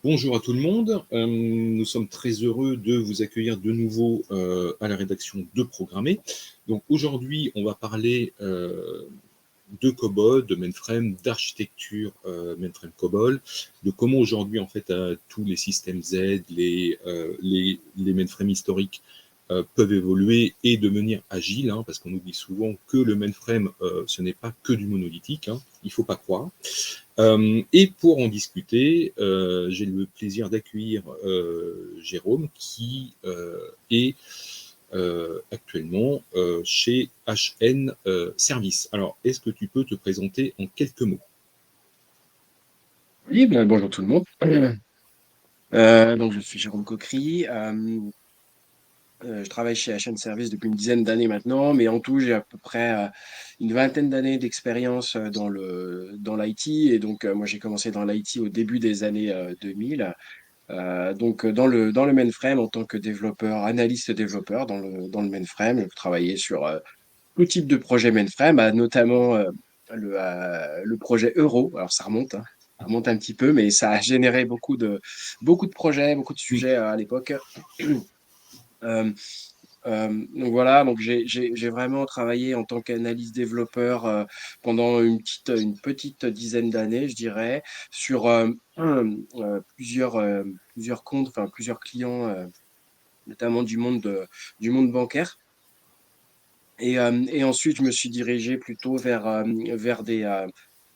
Bonjour à tout le monde. Nous sommes très heureux de vous accueillir de nouveau à la rédaction de Programmer. Donc aujourd'hui, on va parler de COBOL, de mainframe, d'architecture mainframe COBOL, de comment aujourd'hui en fait tous les systèmes Z, les mainframes historiques peuvent évoluer et devenir agiles, hein, parce qu'on oublie souvent que le mainframe ce n'est pas que du monolithique, hein, il ne faut pas croire. Et pour en discuter, j'ai le plaisir d'accueillir Jérôme qui est actuellement chez HN Service. Alors, est-ce que tu peux te présenter en quelques mots? Oui, bonjour tout le monde. Donc je suis Jérôme Coquery. Je travaille chez HN Service depuis une dizaine d'années maintenant, mais en tout, j'ai à peu près une vingtaine d'années d'expérience dans l'IT. Et donc, moi, j'ai commencé dans l'IT au début des années 2000. Donc, dans le mainframe en tant que développeur, analyste développeur dans le mainframe. Je travaillais sur tout type de projet mainframe, notamment le projet Euro. Alors, ça remonte, hein. Ça remonte un petit peu, mais ça a généré beaucoup de projets, beaucoup de Oui. sujets à l'époque. Euh, donc voilà, donc j'ai vraiment travaillé en tant qu'analyste développeur pendant une petite dizaine d'années, je dirais, sur plusieurs comptes, enfin plusieurs clients, notamment du monde bancaire. Et ensuite, je me suis dirigé plutôt vers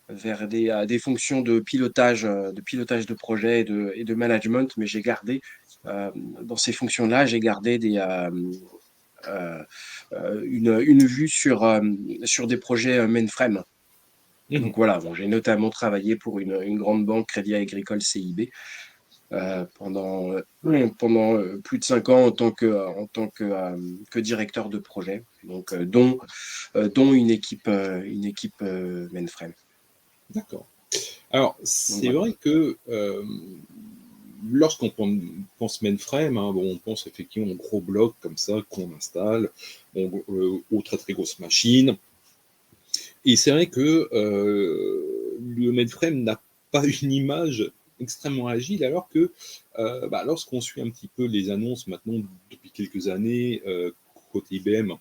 des fonctions de pilotage de projet et de management, mais dans ces fonctions-là, j'ai gardé euh, une vue sur des projets mainframe. Mhm. Donc voilà, bon, j'ai notamment travaillé pour une grande banque, Crédit Agricole CIB, pendant plus de 5 ans en tant que directeur de projet, donc dont une équipe mainframe. D'accord. Alors, Donc c'est voilà. vrai que lorsqu'on pense mainframe, hein, bon, on pense effectivement aux gros blocs comme ça qu'on installe, aux très très grosses machines. Et c'est vrai que le mainframe n'a pas une image extrêmement agile, alors que lorsqu'on suit un petit peu les annonces maintenant depuis quelques années côté IBM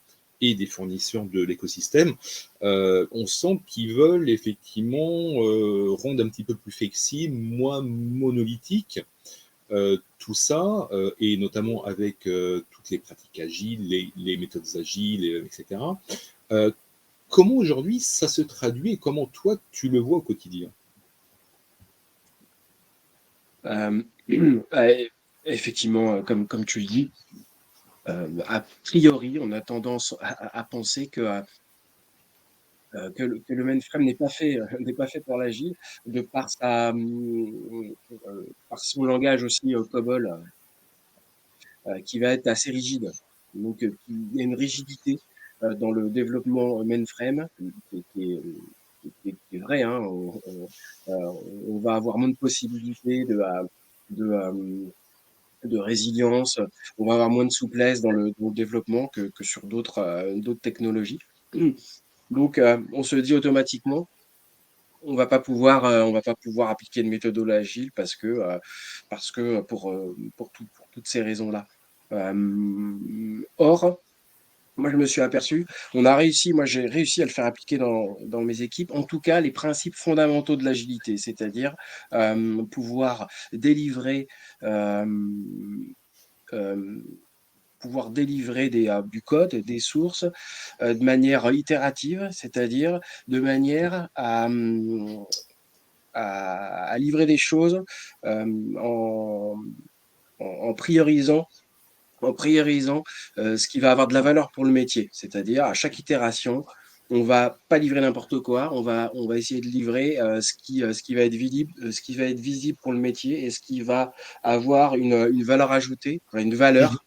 et des fournisseurs de l'écosystème, on sent qu'ils veulent effectivement rendre un petit peu plus flexible, moins monolithique tout ça, et notamment avec toutes les pratiques agiles, les méthodes agiles, etc. Euh, Comment aujourd'hui ça se traduit et comment toi tu le vois au quotidien? Euh, Effectivement, comme tu le dis, a priori, on a tendance à penser que le mainframe n'est pas fait, n'est pas fait pour l'agile, de par son langage aussi COBOL, qui va être assez rigide. Donc, il y a une rigidité dans le développement mainframe qui est vrai, hein. On va avoir moins de possibilités de résilience, on va avoir moins de souplesse dans le développement que sur d'autres technologies. Donc, on se dit automatiquement, on va pas pouvoir appliquer une méthodologie agile parce que pour toutes ces raisons-là. Or, moi, je me suis aperçu, moi, j'ai réussi à le faire appliquer dans mes équipes, en tout cas, les principes fondamentaux de l'agilité, c'est-à-dire pouvoir délivrer, euh, euh, du code, des sources, de manière itérative, c'est-à-dire de manière à livrer des choses en, en priorisant ce qui va avoir de la valeur pour le métier. C'est-à-dire, à chaque itération, on va pas livrer n'importe quoi, on va essayer de livrer ce qui va être visible pour le métier et ce qui va avoir une valeur ajoutée, enfin, Mhm.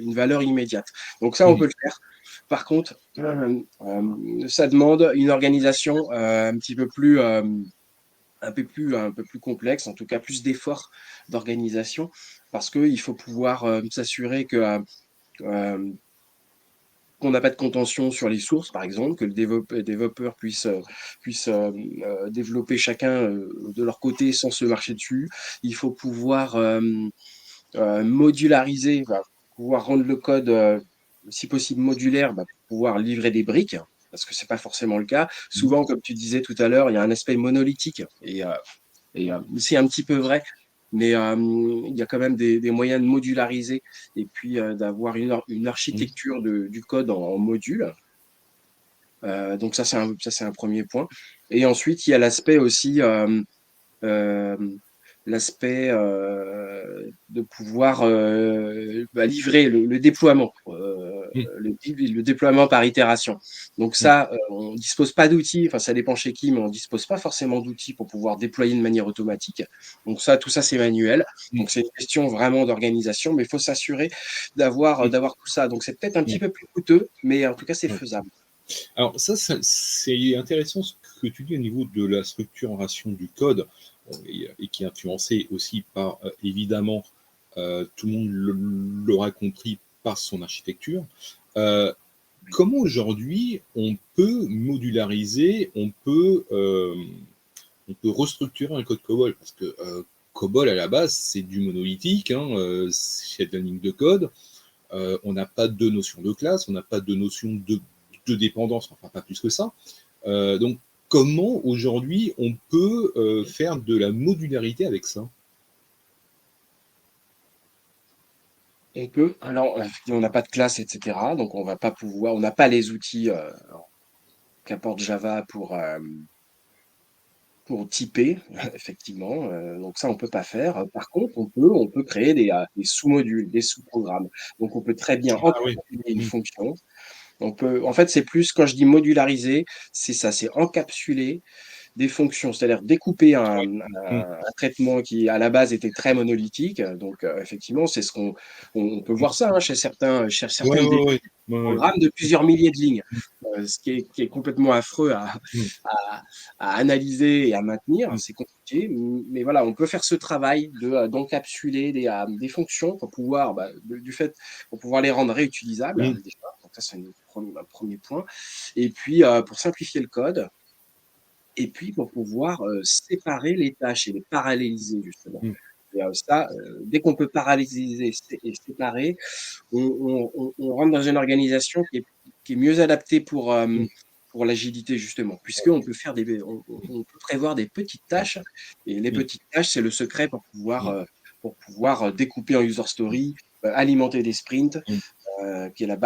une valeur immédiate. Donc ça, on Mhm. peut le faire. Par contre, ça demande une organisation un peu plus complexe, en tout cas plus d'efforts d'organisation, parce qu'il faut pouvoir s'assurer que qu'on n'a pas de contention sur les sources, par exemple, que le développeur puisse développer chacun de leur côté sans se marcher dessus. Il faut pouvoir modulariser, pouvoir rendre le code, si possible, modulaire, pour pouvoir livrer des briques, parce que c'est pas forcément le cas. Souvent, comme tu disais tout à l'heure, il y a un aspect monolithique, et c'est un petit peu vrai, mais il y a quand même des moyens de modulariser et puis d'avoir une architecture du code en module. Donc ça, c'est un premier point. Et ensuite, il y a l'aspect aussi, euh, l'aspect de pouvoir livrer le déploiement, le déploiement par itération. Donc ça, on ne dispose pas d'outils, enfin ça dépend chez qui, mais on ne dispose pas forcément d'outils pour pouvoir déployer de manière automatique. Donc ça, tout ça, c'est manuel. Donc c'est une question vraiment d'organisation, mais il faut s'assurer d'avoir tout ça. Donc c'est peut-être un petit peu plus coûteux, mais en tout cas, c'est faisable. Alors c'est intéressant ce que tu dis au niveau de la structuration du code, et qui est influencé aussi par, évidemment, tout le monde l'aura compris, par son architecture. Comment aujourd'hui on peut modulariser, on peut restructurer un code COBOL? Parce que COBOL, à la base, c'est du monolithique, c'est de la ligne de code. On n'a pas de notion de classe, on n'a pas de notion de dépendance, enfin pas plus que ça. Donc, comment aujourd'hui on peut faire de la modularité avec ça? On peut. Alors, on n'a pas de classe, etc. Donc, on va pas pouvoir, on n'a pas les outils qu'apporte Java pour typer, effectivement. Donc ça, on peut pas faire. Par contre, on peut créer des sous-modules, des sous-programmes. Donc, on peut très bien Ah oui. encapsuler une fonction. En fait, c'est plus, quand je dis modulariser, c'est ça, c'est encapsuler des fonctions, c'est-à-dire découper un traitement qui, à la base, était très monolithique. Donc, effectivement, c'est ce on peut voir ça chez Ouais, certaines ouais, ouais, ouais, ouais. programmes de plusieurs milliers de lignes, ce qui est complètement affreux Mm. à, à analyser et à maintenir. Mm. C'est compliqué, mais voilà, on peut faire ce travail d'encapsuler des fonctions pour pouvoir, pour pouvoir les rendre réutilisables, Mm. déjà. Donc ça, c'est un premier point. Et puis, pour simplifier le code, et puis pour pouvoir séparer les tâches et les paralléliser, justement. Mm. Et ça, dès qu'on peut paralléliser et séparer, on rentre dans une organisation qui est mieux adaptée pour l'agilité, justement, puisqu'on peut on peut prévoir des petites tâches, et les Mm. petites tâches, c'est le secret Mm. pour pouvoir découper en user story, alimenter des sprints, Mm. qui est Ouais.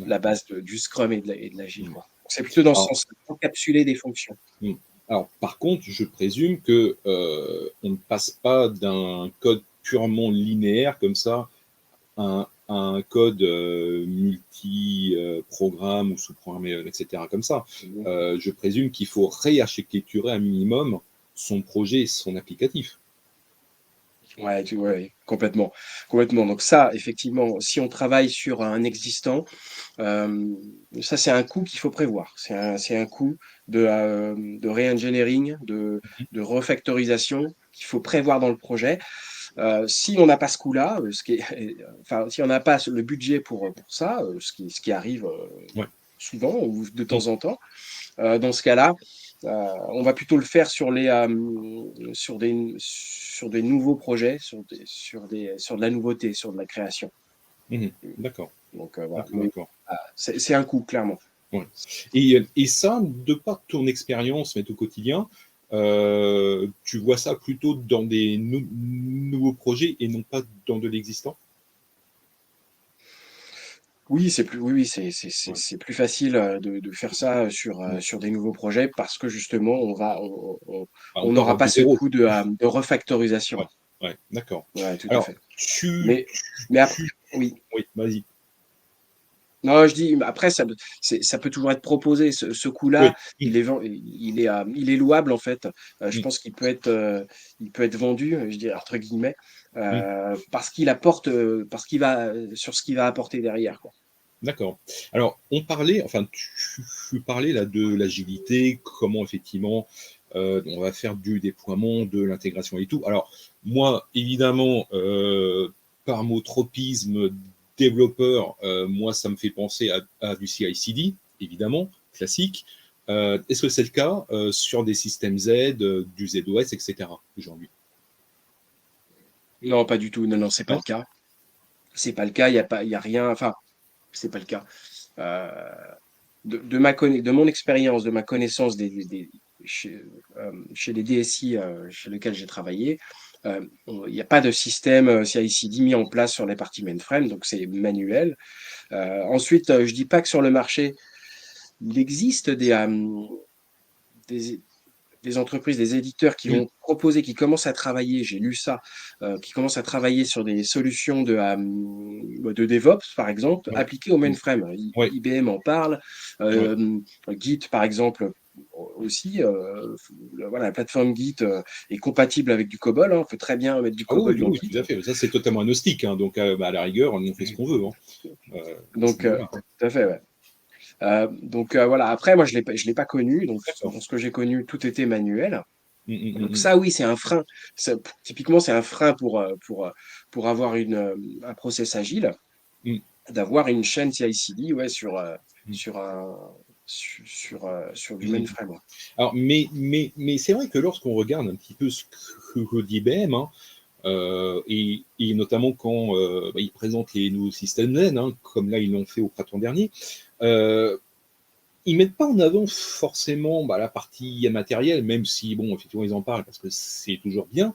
la base du Scrum et de l'Agile, Mm. quoi. C'est plutôt dans ce Alors, sens, encapsuler des fonctions. mm. Alors, par contre, je présume que on ne passe pas d'un code purement linéaire comme ça à un code multi-programme ou sous-programmé, etc. comme ça. Je présume qu'il faut réarchitecturer un minimum son projet et son applicatif. Ouais, ouais, complètement, complètement. Donc ça, effectivement, si on travaille sur un existant, ça c'est un coût qu'il faut prévoir. C'est un coût de re-engineering, de refactorisation qu'il faut prévoir dans le projet. Si on n'a pas ce coût-là, enfin, si on n'a pas le budget pour ça, ce qui arrive Ouais. souvent ou de Mm. temps en temps, dans ce cas-là, on va plutôt le faire sur des nouveaux projets, sur de la nouveauté, sur de la création. Mhm. D'accord, Donc voilà, d'accord, mais d'accord. c'est un coût, clairement. Ouais. Et ça, de par ton expérience, mais au quotidien, tu vois ça plutôt dans des nouveaux projets et non pas dans de l'existant? Oui, Ouais. c'est plus facile de faire ça Mm. sur des nouveaux projets parce que justement, Ah, on on part n'aura de pas ce zéro. coût de refactorisation. Ouais, ouais, d'accord. Ouais, tout à Alors, fait. Mais après, oui. oui, vas-y. Non, je dis, mais après, ça peut toujours être proposé. Ce Oui. coût-là, Mm. il est louable, en fait. Je Mm. pense il peut être vendu, je dirais, entre guillemets, Mm. parce qu'il apporte, sur ce qu'il va apporter derrière, quoi. D'accord. Alors, on parlait, enfin, tu parlais là de l'agilité, comment effectivement on va faire du déploiement, de l'intégration et tout. Alors, moi, évidemment, par mon tropisme développeur, moi, ça me fait penser à du CI/CD, évidemment, classique. Est-ce que c'est le cas sur des systèmes Z, du ZOS, etc. aujourd'hui? Non, pas du tout. Non, non, c'est pas Non. le cas. C'est pas le cas. Il y a pas, il y a rien. Enfin, c'est pas le cas. Euh, de mon expérience, de ma connaissance chez les DSI chez lesquels j'ai travaillé, il n'y a pas de système CI/CD mis en place sur les parties mainframe, donc c'est manuel. Ensuite, je dis pas que sur le marché, il existe des, des entreprises, des éditeurs qui Oui, vont proposer, qui commencent à travailler, j'ai lu ça, qui commencent à travailler sur des solutions de DevOps, par exemple, oui, appliquées au oui, mainframe. oui, IBM en parle, oui. Git, par exemple, aussi. Voilà, la plateforme Git est compatible avec du COBOL, hein, on peut très bien mettre du Ah oui, COBOL oui, dans oui, Git. tout à fait. Ça, c'est totalement agnostique. Hein. Donc, bah, à la rigueur, on fait ce qu'on veut à ce Donc, niveau-là. tout à fait, ouais. Voilà, après, moi, je l'ai pas connu, donc D'accord. dans ce que j'ai connu, tout était manuel. Donc Mm. ça, oui, c'est un frein. Typiquement, c'est un frein pour avoir un process agile, Mm. d'avoir une chaîne CI/CD, ouais, Mm. sur un, sur du Mm. mainframe. Ouais. Alors, mais c'est vrai que lorsqu'on regarde un petit peu ce que dit IBM, hein, et notamment quand bah, ils présentent les nouveaux systèmes Z, hein, comme là ils l'ont fait au printemps dernier, euh, ils mettent pas en avant forcément bah, la partie matérielle, même si bon effectivement ils en parlent parce que c'est toujours bien,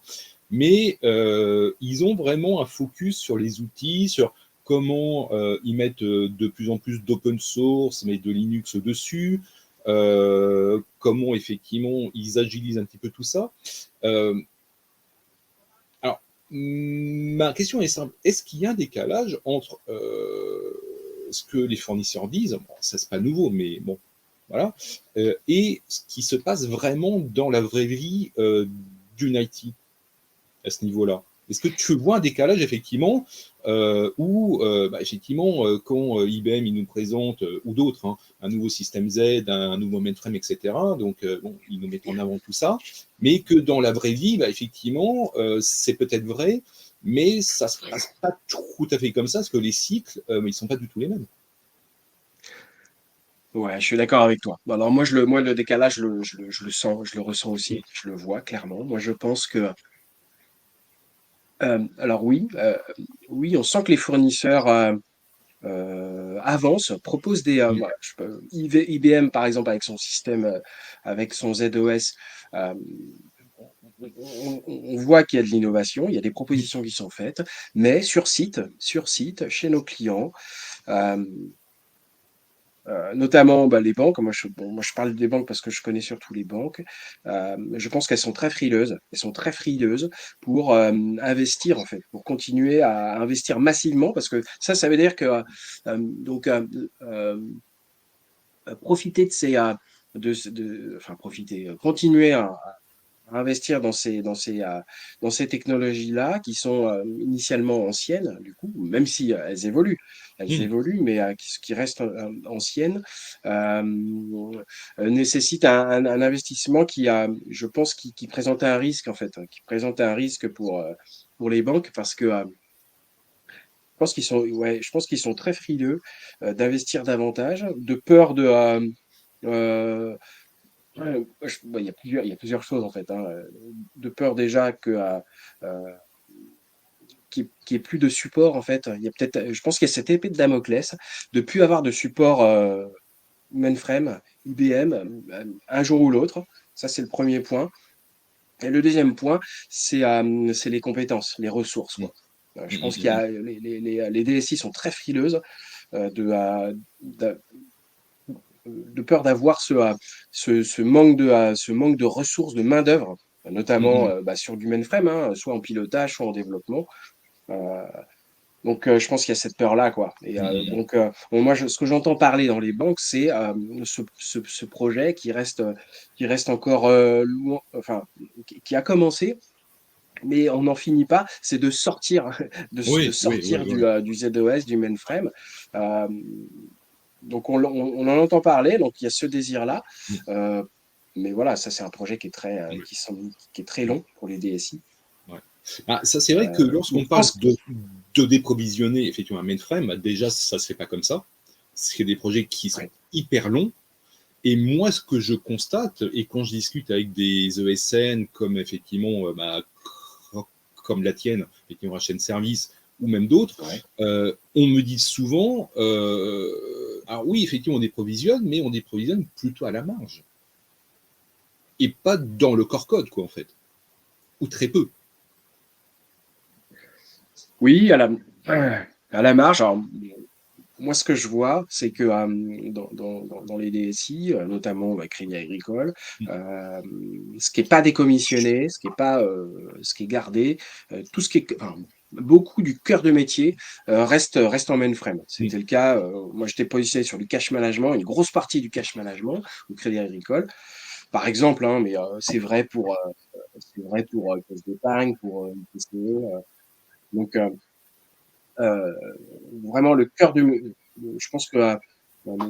mais ils ont vraiment un focus sur les outils, sur comment ils mettent de plus en plus d'open source, mais de Linux dessus, comment effectivement ils agilisent un petit peu tout ça. Euh, alors, ma question est simple. Est-ce qu'il y a un décalage entre ce que les fournisseurs disent, bon, ça c'est pas nouveau, mais bon, voilà, et ce qui se passe vraiment dans la vraie vie d'une IT à ce niveau-là? Est-ce que tu vois un décalage effectivement où bah, effectivement quand IBM il nous présente ou d'autres hein, un nouveau système Z, un nouveau mainframe, etc. Donc bon, ils nous mettent en avant tout ça, mais que dans la vraie vie, bah, effectivement, c'est peut-être vrai, mais ça se passe pas tout à fait comme ça, parce que les cycles, ils sont pas du tout les mêmes. Ouais, je suis d'accord avec toi. Bon, alors moi, le décalage, je le sens, je le ressens aussi, je le vois clairement. Moi, je pense que, alors oui, on sent que les fournisseurs avancent, proposent Mm. voilà, IBM par exemple avec son système, avec son ZOS, euh, on voit qu'il y a de l'innovation, il y a des Mm. propositions qui sont faites, mais sur site, chez nos clients, euh, notamment bah, les banques. Moi, je parle des banques parce que je connais surtout les banques. Je pense qu'elles sont très frileuses. Elles sont très frileuses pour investir, en fait, pour continuer à investir massivement, parce que ça veut dire que donc euh, profiter de enfin profiter, continuer à investir dans ces technologies-là qui sont initialement anciennes, du coup, même si elles Mm. évoluent, mais qui restent anciennes, euh, nécessitent un investissement je pense, qui présente un risque, en fait, hein, qui présente un risque pour les banques parce que je pense qu'ils sont très frileux d'investir davantage, de peur euh, il y a plusieurs choses en fait, hein. De peur déjà euh, qu'il y ait plus de support en fait. Il y a peut-être, je pense qu'il y a cette épée de Damoclès de plus avoir de support mainframe, IBM, un jour ou l'autre. Ça, c'est le premier point. Et le deuxième point, c'est les compétences, les ressources, Mm. quoi. Mm. Je pense qu'il y Mm. a les DSI sont très frileuses de, de peur d'avoir ce manque de ressources, de main-d'œuvre, Mm. notamment Mm. bah, sur du mainframe, hein, soit en pilotage, soit en développement. Euh, je pense qu'il y a cette peur-là, quoi. Et Mm. bon, moi, ce que j'entends parler dans les banques, c'est ce projet qui reste encore loin, enfin, qui a commencé, mais on n'en finit pas. C'est de sortir, de Oui, oui, oui, sortir oui. du ZOS, du mainframe. Euh, on en entend parler, donc il y a ce désir-là. Mm. Euh, mais voilà, ça c'est un projet qui est Oui. qui est très long pour les DSI. Ouais. Ah, ça, c'est vrai que Donc, lorsqu'on je parle pense, de déprovisionner effectivement un mainframe, bah, déjà, ça se fait pas comme ça. C'est des projets qui sont ouais, hyper longs. Et moi, ce que je constate, et quand je discute avec des ESN comme effectivement, comme la tienne, effectivement, chaîne service, ou même d'autres, ouais. on me dit souvent, alors oui, effectivement, on déprovisionne, mais on déprovisionne plutôt à la marge, et pas dans le core code, quoi, en fait, ou très peu. Oui, à la marge. Alors, moi, ce que je vois, c'est que dans les DSI, notamment Crédit Agricole, Mm, euh, ce qui n'est pas décommissionné, ce qui est gardé, tout ce qui est, enfin, beaucoup du cœur de métier reste en mainframe. mm, C'était le cas, moi j'étais positionné sur du cash management, une grosse partie du cash management au Crédit Agricole, par exemple, hein, mais c'est vrai pour Caisse d'épargne, pour PCE. Donc, euh, vraiment le cœur je pense que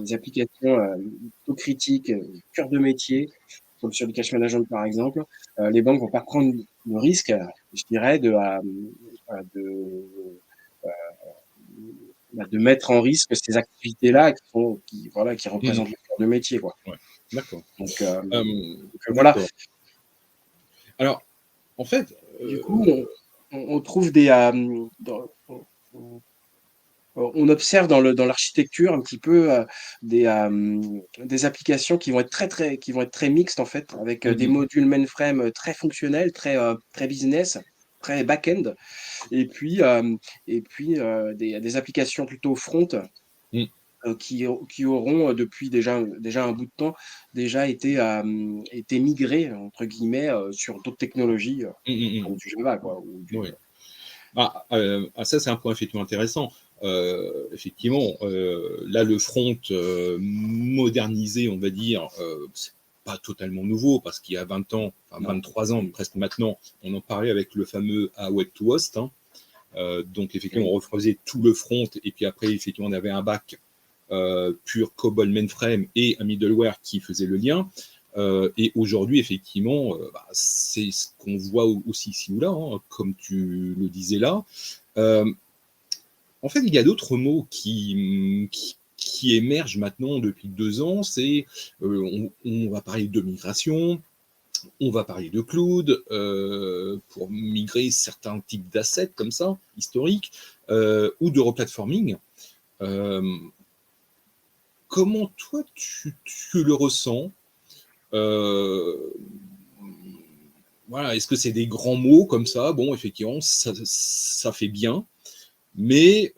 les applications plutôt critiques, cœur de métier, comme sur le cash management par exemple, les banques vont pas prendre le risque, je dirais, euh, de mettre en risque ces activités-là qui mm, représentent le cœur de métier, quoi. ouais, d'accord. Donc, voilà. D'accord. Alors, en fait, Du coup, on trouve on observe dans l'architecture un petit peu des applications qui vont être très mixtes en fait, avec des mm, modules mainframe très fonctionnels, très business, très back-end, et puis, des applications plutôt front mm, qui auront depuis déjà un bout de temps déjà été migrées entre guillemets sur d'autres technologies mm, mm, comme du Java quoi, mm, ouais. Ça, c'est un point effectivement intéressant. Effectivement, là, le front modernisé, on va dire, c'est pas totalement nouveau, parce qu'il y a 20 ans, enfin non. 23 ans presque maintenant, on en parlait avec le fameux Web to Host, hein. Donc, effectivement, on Oui. refaisait tout le front, et puis après, effectivement, on avait un back pur COBOL mainframe et un middleware qui faisait le lien. Et aujourd'hui, effectivement, c'est ce qu'on voit aussi ici ou là, hein, comme tu le disais là. Euh, En fait, il y a d'autres mots qui émergent maintenant depuis 2 ans. C'est, on va parler de migration, on va parler de cloud, pour migrer certains types d'assets comme ça, historiques, ou de replatforming. Euh, Comment toi tu le ressens? Euh, voilà, est-ce que c'est des grands mots comme ça? Bon, effectivement, ça fait bien, mais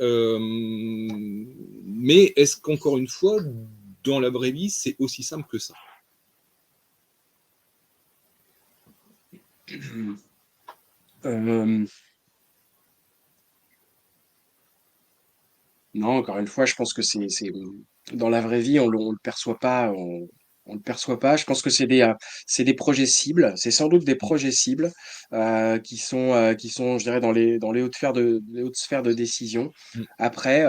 est-ce qu'encore une fois, dans la vraie vie, c'est aussi simple que ça? Euh, Non, encore une fois, je pense que dans la vraie vie, on le perçoit pas, on le perçoit pas. Je pense que c'est des projets cibles. C'est sans doute des projets cibles qui sont, je dirais, les hautes sphères de décision. Mm, Après,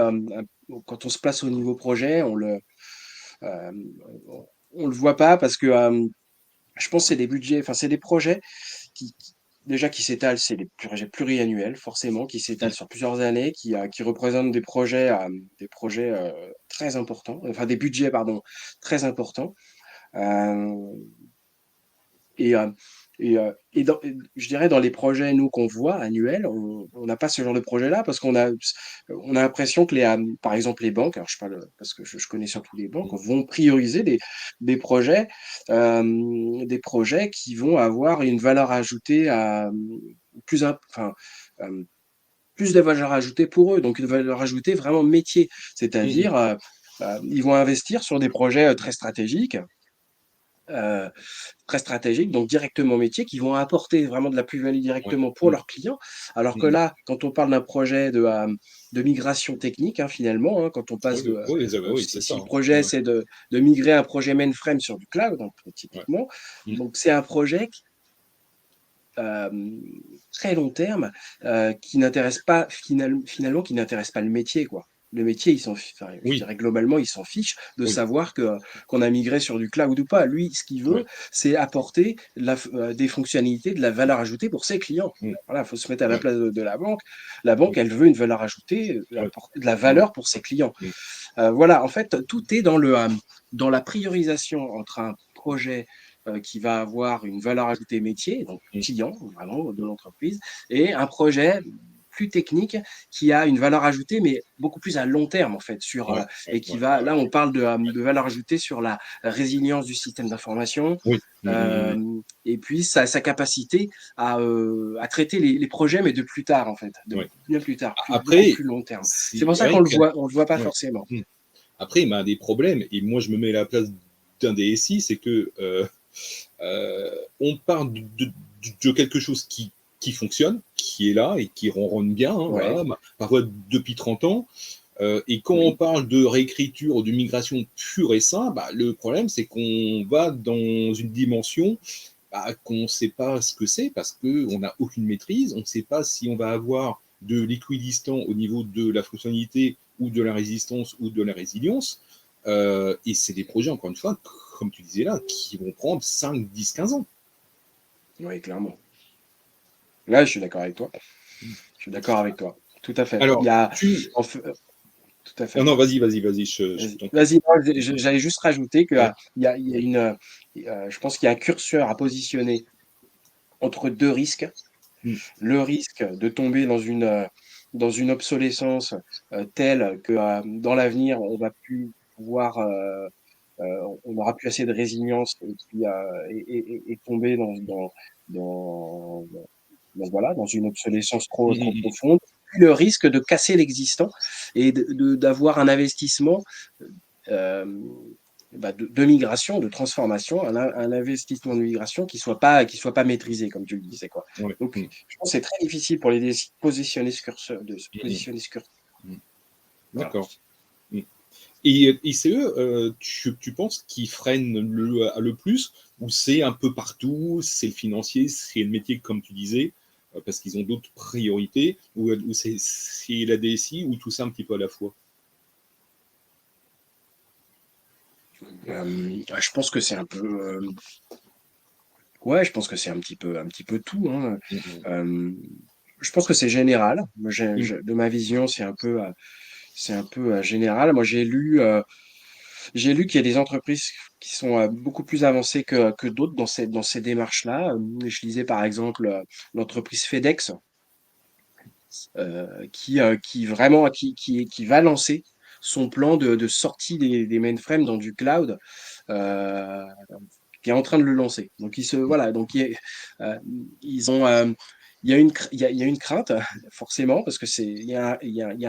quand on se place au niveau projet, euh, on le voit pas parce que je pense que c'est des budgets, enfin, c'est des projets déjà qui s'étalent, c'est des projets pluriannuels, forcément, qui s'étalent mm, sur plusieurs années, qui représentent des projets très importants, enfin des budgets, pardon, très importants. Euh, et, euh, et je dirais dans les projets, nous, qu'on voit annuels, on n'a pas ce genre de projet-là parce on a l'impression que par exemple, les banques, alors je parle parce que je connais surtout les banques, mm, vont prioriser des projets, des projets qui vont avoir une valeur ajoutée enfin, euh, plus de valeur ajoutée pour eux, donc une valeur ajoutée vraiment métier, mm, c'est-à-dire ils vont investir sur des projets euh, très stratégiques, donc directement métiers, qui vont apporter vraiment de la plus-value ouais, directement pour mm, leurs clients. Alors que mm, là, quand on parle d'un projet de migration technique, hein, finalement, hein, quand on passe oui, oui, oui, c'est ça, si le hein. projet, Ouais, c'est de migrer un projet mainframe sur du cloud, hein, ouais, typiquement, mm, donc c'est un projet euh, très long terme qui n'intéresse pas, finalement, qui n'intéresse pas le métier, quoi. Le métier, enfin, je Oui, dirais globalement, il s'en fiche de oui, savoir qu'on a migré sur du cloud ou pas. Lui, ce qu'il veut, oui, c'est apporter des fonctionnalités, de la valeur ajoutée pour ses clients. oui, Voilà, il faut se mettre à la oui, place de la banque. La banque, oui, elle veut une valeur ajoutée, oui, apporter de la oui, valeur pour ses clients. oui, Voilà, en fait, tout est dans la priorisation entre un projet qui va avoir une valeur ajoutée métier, donc oui, client, vraiment, de l'entreprise, et un projet plus technique qui a une valeur ajoutée, mais beaucoup plus à long terme, en fait, oui, et oui, qui va, là, on parle de valeur ajoutée sur la résilience du système d'information, oui, oui. et puis sa capacité à traiter les projets, mais de plus tard, en fait, de Ouais. bien plus tard, beaucoup Après, plus long terme. C'est c'est pour ça vrai que on le voit pas ouais. forcément. Mmh. Après, un des problèmes, et moi je me mets à la place d'un DSI, c'est que on part de quelque chose qui fonctionne, qui est là et qui ronronne bien, hein, Ouais, voilà, parfois depuis 30 ans. Et quand on oui, parle de réécriture ou de migration pure et simple, bah, le problème c'est qu'on va dans une dimension qu'on ne sait pas ce que c'est parce qu'on n'a aucune maîtrise, on ne sait pas si on va avoir de l'équidistant au niveau de la fonctionnalité ou de la résistance ou de la résilience. Et c'est des projets, encore une fois, comme tu disais là, qui vont prendre 5, 10, 15 ans. oui, clairement. Là, je suis d'accord avec toi. Je suis d'accord avec toi. Tout à fait. Il Alors, y a, tu... en fait, tout à Non, fait. non, vas-y, je Vas-y, t'en prie. vas-y, non, j'allais juste rajouter que Ouais. il y a je pense qu'il y a un curseur à positionner entre deux risques. Mm, Le risque de tomber dans une obsolescence telle que dans l'avenir, on va plus pouvoir, on n'aura plus assez de résilience et puis et tomber dans, voilà, dans une obsolescence mm, trop mm, profonde. Puis le risque de casser l'existant et d'avoir un investissement euh, de migration, de transformation, un investissement de migration qui soit pas maîtrisé, comme tu le disais, quoi. mm, ouais, Donc, mm, je pense que c'est très difficile pour les DSI de se mm, positionner ce curseur. mm. Voilà. D'accord. Mm. Et ICE, tu penses qu'ils freinent le plus, ou c'est un peu partout, c'est le financier, c'est le métier, comme tu disais, parce qu'ils ont d'autres priorités, ou c'est la DSI, ou tout ça un petit peu à la fois? Je pense que c'est un peu, ouais, je pense que c'est un petit peu tout, hein. Mm, Euh, je pense que c'est général. Moi, mm, de ma vision, c'est un peu général. Moi, j'ai lu qu'il y a des entreprises qui sont beaucoup plus avancées que d'autres dans ces démarches-là. Je lisais par exemple l'entreprise FedEx qui vraiment qui va lancer son plan de sortie des mainframes dans du cloud, euh, qui est en train de le lancer. Donc voilà, donc ils ont il y a une crainte forcément parce que il y a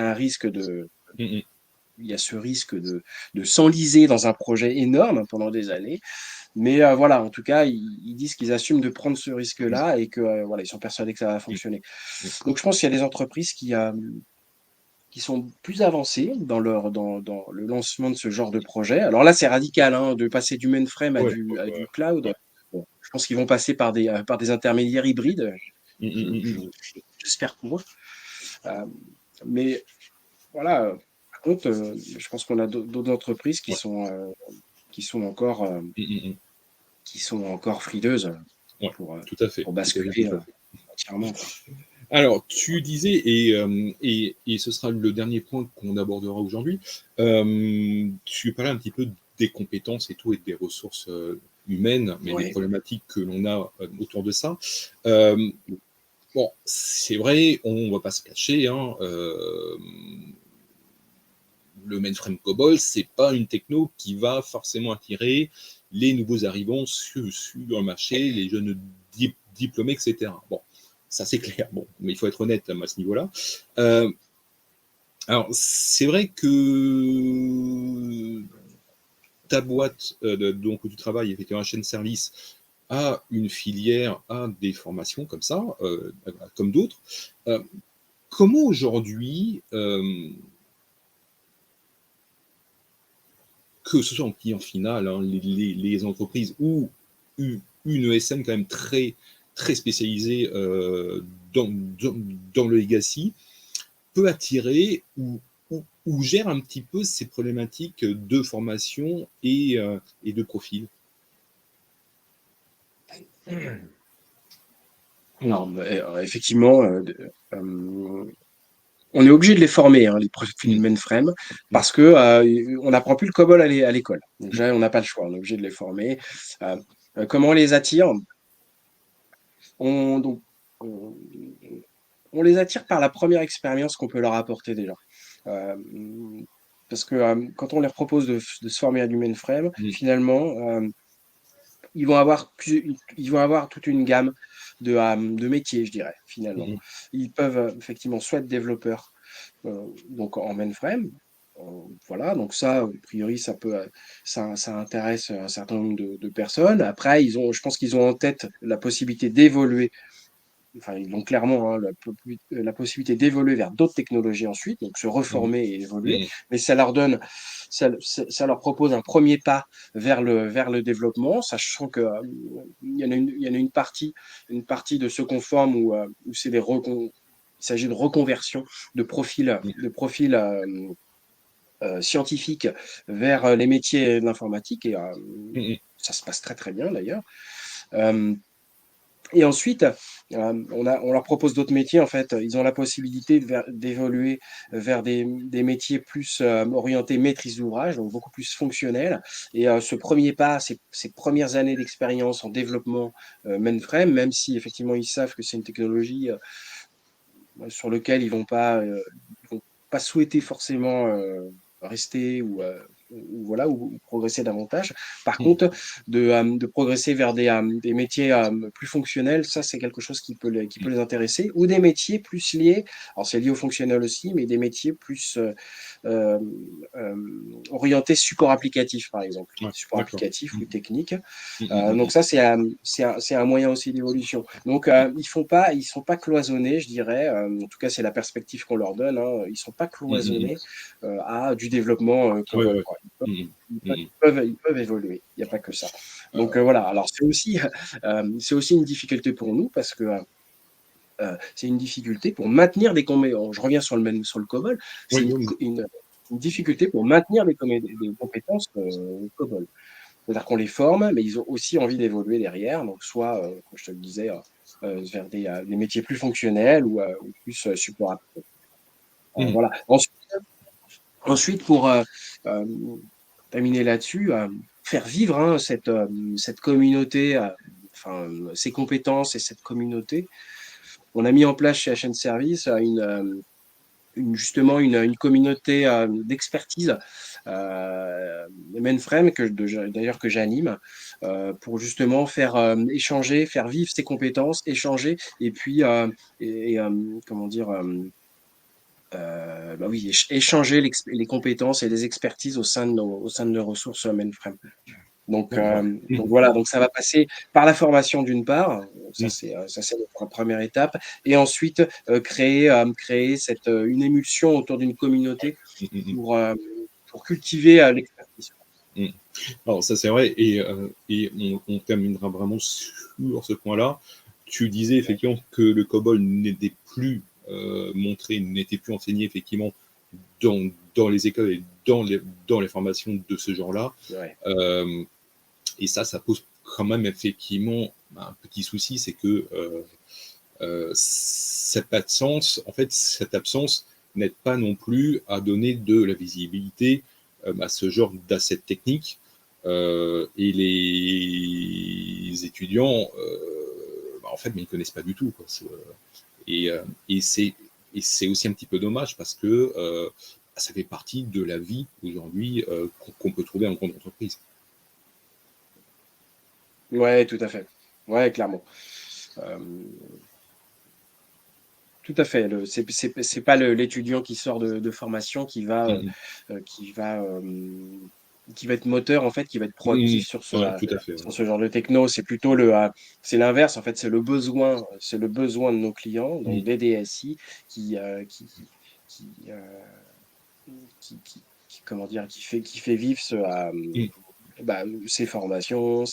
un risque mm, mm, il y a ce risque de s'enliser dans un projet énorme pendant des années. Mais voilà, en tout cas, ils disent qu'ils assument de prendre ce mm, risque-là et que voilà, ils sont persuadés que ça va mm, fonctionner. mm. Donc je pense qu'il y a des entreprises qui sont plus avancées dans le lancement de ce genre de projet. Alors là, c'est radical, hein, de passer du mainframe Ouais, à ouais, du cloud. ouais. Bon, je pense qu'ils vont passer par des intermédiaires hybrides. Mm, mm, mm, mm. J'espère pour eux. Euh, mais voilà, par contre, je pense qu'on a d'autres entreprises Ouais. qui sont encore, Mm, mm, mm. qui sont encore frileuses Ouais, pour, tout à fait, pour tout à fait, tout basculer à fait. entièrement, quoi. Alors, tu disais, et ce sera le dernier point qu'on abordera aujourd'hui, tu parlais un petit peu des compétences et tout, et des ressources humaines, mais des Ouais. problématiques que l'on a autour de ça. Euh, bon, c'est vrai, on va pas se cacher, hein, le mainframe COBOL, c'est pas une techno qui va forcément attirer les nouveaux arrivants sur le marché, les jeunes diplômés, etc. Bon, ça c'est clair. Bon, mais il faut être honnête à ce niveau-là. Euh, alors, c'est vrai que ta boîte, donc où tu travailles, effectivement, chaîne service, a une filière, a des formations comme ça, comme d'autres. Euh, comment aujourd'hui, que ce soit en client final, hein, les entreprises ou une ESN quand même très, très spécialisée dans le legacy, peut attirer ou ou gère un petit peu ces problématiques de formation et de profil? Non, effectivement, on est obligé de les former, hein, les profils Mmh, mainframe, mmh, parce que on n'apprend plus le COBOL à l'école. Donc mmh, déjà, on n'a pas le choix, on est obligé de les former. Euh, Comment on les attire? Donc, on, on les attire par la première expérience qu'on peut leur apporter déjà. Euh, Parce que quand on leur propose de se former à du mainframe, mmh, finalement, ils vont avoir toute une gamme de métiers, je dirais, finalement. mmh, Ils peuvent effectivement soit être développeurs donc en mainframe. Voilà, donc ça, a priori, ça intéresse un certain nombre de personnes. Après, je pense qu'ils ont en tête la possibilité d'évoluer. Enfin, ils ont clairement hein, la possibilité d'évoluer vers d'autres technologies ensuite, donc se mmh, reformer et évoluer. mmh, Mais ça leur propose un premier pas vers le développement, sachant que il y en a une partie de ceux qu'on forme où il s'agit de reconversion de profils scientifiques vers les métiers de l'informatique et mmh, ça se passe très très bien d'ailleurs. Euh, et ensuite, on leur propose d'autres métiers. En fait, ils ont la possibilité d'évoluer vers des métiers plus orientés maîtrise d'ouvrage, donc beaucoup plus fonctionnels. Et ce premier pas, ces premières années d'expérience en développement mainframe, même si effectivement ils savent que c'est une technologie sur laquelle ils vont pas souhaiter forcément rester voilà, ou progresser davantage. Par mmh, contre, de progresser vers des métiers plus fonctionnels, ça c'est quelque chose qui peut les intéresser, ou des métiers plus liés, alors c'est lié au fonctionnel aussi, mais des métiers plus euh, euh, orientés support applicatif, par exemple, ouais, support d'accord. applicatif ou Mmh, technique. mmh, mmh, Donc mmh, ça, c'est un moyen aussi d'évolution. Donc, ils sont pas cloisonnés, je dirais. En tout cas, c'est la perspective qu'on leur donne. Hein. Ils sont pas mmh, mmh, mmh. cloisonnés à du développement Ouais, COBOL, ouais. quoi. Mmh, mmh, Ils peuvent évoluer. Il n'y a pas que ça. Donc mmh. voilà. Alors c'est aussi une difficulté pour nous parce que c'est une difficulté pour maintenir des compétences. Je reviens sur le COBOL. C'est Oui, oui, une difficulté pour maintenir des compétences COBOL. C'est-à-dire qu'on les forme, mais ils ont aussi envie d'évoluer derrière, donc soit, comme je te le disais, vers des métiers plus fonctionnels ou plus support applicatif. mmh, Voilà. Ensuite, pour terminer là-dessus, faire vivre hein, cette communauté, enfin, ces compétences et cette communauté, on a mis en place chez HN Service justement une communauté d'expertise mainframe d'ailleurs que j'anime pour justement faire échanger, faire vivre ces compétences, échanger et puis comment dire bah oui, échanger les compétences et les expertises au sein de nos ressources mainframe. d'accord. Donc Mmh, voilà, donc ça va passer par la formation d'une part, mmh, ça c'est notre première étape, et ensuite créer une émulsion autour d'une communauté mmh, mmh, mmh, pour cultiver l'expertise. mmh. Alors ça c'est vrai et on terminera vraiment sur ce point-là. Tu disais Ouais, effectivement que le COBOL n'était plus, montré, n'était plus enseigné effectivement dans les écoles et dans les formations de ce genre-là. ouais, Hem Et ça pose quand même effectivement un petit souci, c'est que cette absence n'aide pas non plus à donner de la visibilité à ce genre d'assets techniques. Et les étudiants, en fait, mais ils ne connaissent pas du tout. Quoi. Et, euh, et c'est et c'est aussi un petit peu dommage parce que ça fait partie de la vie aujourd'hui qu'on peut trouver en grande entreprise. ouais, tout à fait. Ouais, clairement. Euh, Tout à fait. C'est pas l'étudiant qui sort de formation Mmh qui va être moteur, en fait, qui va être mh. proactif Ouais, tout à fait, ouais. sur ce genre de techno. C'est plutôt c'est l'inverse, en fait, c'est le besoin de nos clients, donc Mmh. des DSI, qui, euh, qui, qui, euh, comment dire, qui fait vivre Mmh. ces formations,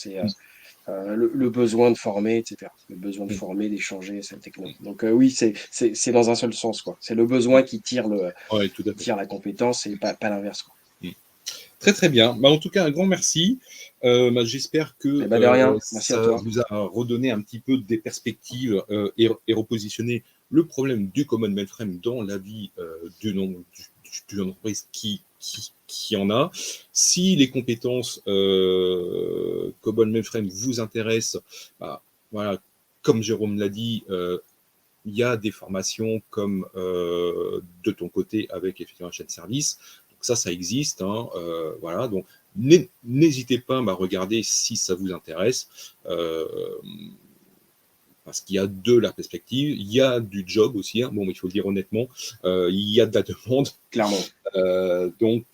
le besoin de former, etc. Le besoin de Mm. former, d'échanger cette techno. Donc oui, c'est dans un seul sens, quoi. C'est le besoin qui tire Ouais, tout à fait. tire la compétence et pas l'inverse, quoi. Mm. Très très bien. Bah, en tout cas, un grand merci. Bah, j'espère Eh que ben de rien, merci à ça toi. vous a redonné un petit peu des perspectives et repositionné le problème du common mainframe dans la vie d'une entreprise qui en a. Si les compétences common mainframe vous intéressent, bah, voilà, comme Jérôme l'a dit, il y a des formations comme de ton côté avec effectivement la chaîne service. Donc ça existe. Hein, voilà, donc n'hésitez pas à regarder si ça vous intéresse. Parce qu'il y a de la perspective, il y a du job aussi. Hein. Bon, il faut le dire honnêtement, il y a de la demande. Clairement. Donc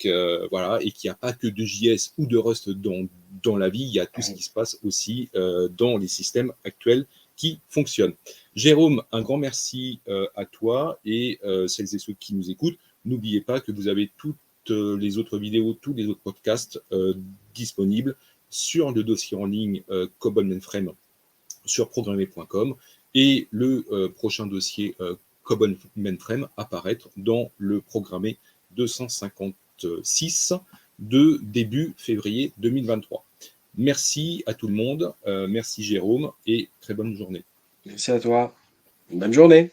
voilà, et qu'il n'y a pas que de JS ou de Rust dans la vie, il y a tout ce qui se passe aussi dans les systèmes actuels qui fonctionnent. Jérôme, un grand merci à toi et celles et ceux qui nous écoutent. N'oubliez pas que vous avez toutes les autres vidéos, tous les autres podcasts disponibles sur le dossier en ligne Cobol Mainframe sur programmer.com et le prochain dossier Cobol Mainframe apparaître dans le programmé 256 de début février 2023. Merci à tout le monde, merci Jérôme et très bonne journée. Merci à toi. Bonne journée.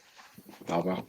Au revoir.